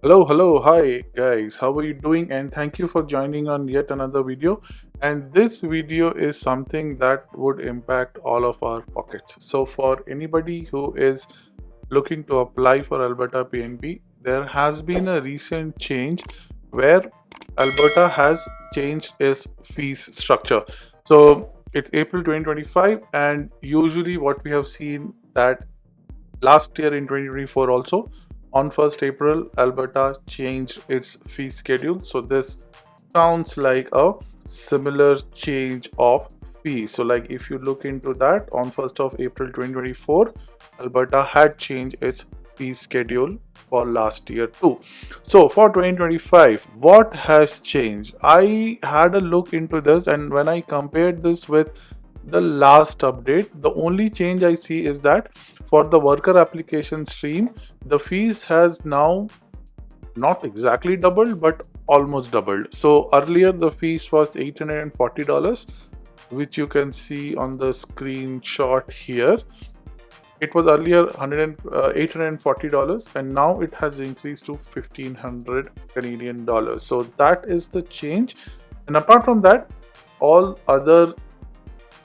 Hi guys, how are you doing? And thank you for joining on yet another video. And this video is something that would impact all of our pockets. So, for anybody who is looking to apply for Alberta PNP, there has been a recent change where Alberta has changed its fees structure. So, it's April 2025, and usually what we have seen that last year in 2024 also on 1st April, Alberta changed its fee schedule. So this sounds like a similar change of fee. So like if you look into that, on 1st of April 2024, Alberta had changed its fee schedule for last year too. So for 2025, what has changed? I had a look into this, and when I compared this with the last update, the only change I see is that for the worker application stream, the fees has now not exactly doubled but almost doubled. So earlier the fees was $840, which you can see on the screenshot here. It was earlier $840, and now it has increased to 1,500 Canadian dollars. So that is the change. And apart from that, all other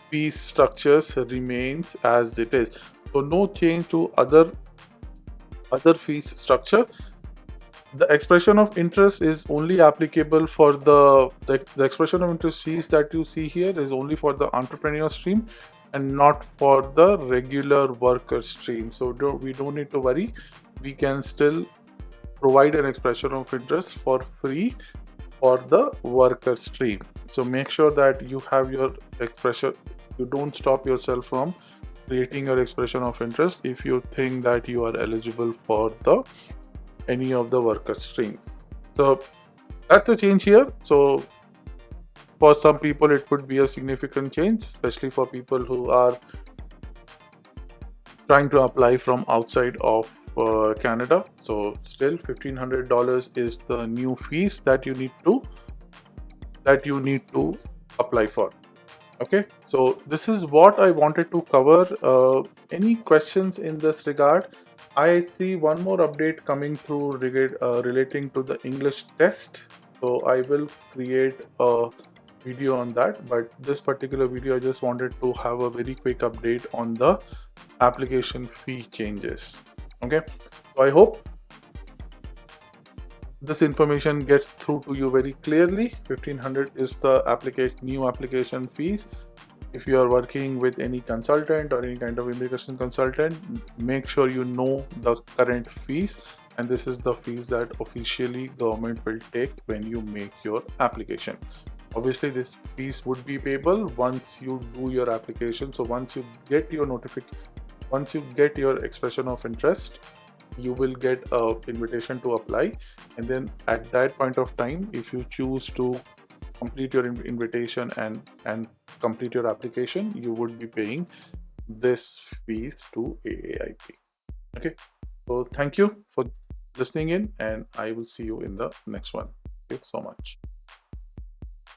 fee structures remains as it is. So no change to other fees structure. The expression of interest is only applicable for the expression of interest fees that you see here is only for the entrepreneur stream and not for the regular worker stream. So we don't need to worry. We can still provide an expression of interest for free for the worker stream. So make sure that you have your expression. You don't stop yourself from creating your expression of interest if you think that you are eligible for the any of the worker streams. So that's the change here. So for some people it could be a significant change, especially for people who are trying to apply from outside of Canada. So still $1,500 is the new fees that you need to apply for. Okay, so this is what I wanted to cover. Any questions in this regard? I see one more update coming through relating to the English test. So I will create a video on that, but this particular video I just wanted to have a very quick update on the application fee changes. Okay, so I hope this information gets through to you very clearly. 1,500 is the new application fees. If you are working with any consultant or any kind of immigration consultant, make sure you know the current fees, and this is the fees that officially government will take when you make your application. Obviously this fees would be payable once you do your application. So once you get your expression of interest, you will get a invitation to apply, and then at that point of time, if you choose to complete your invitation and complete your application, you would be paying this fees to Aaip. Okay, so thank you for listening in, and I will see you in the next one. Thank you so much.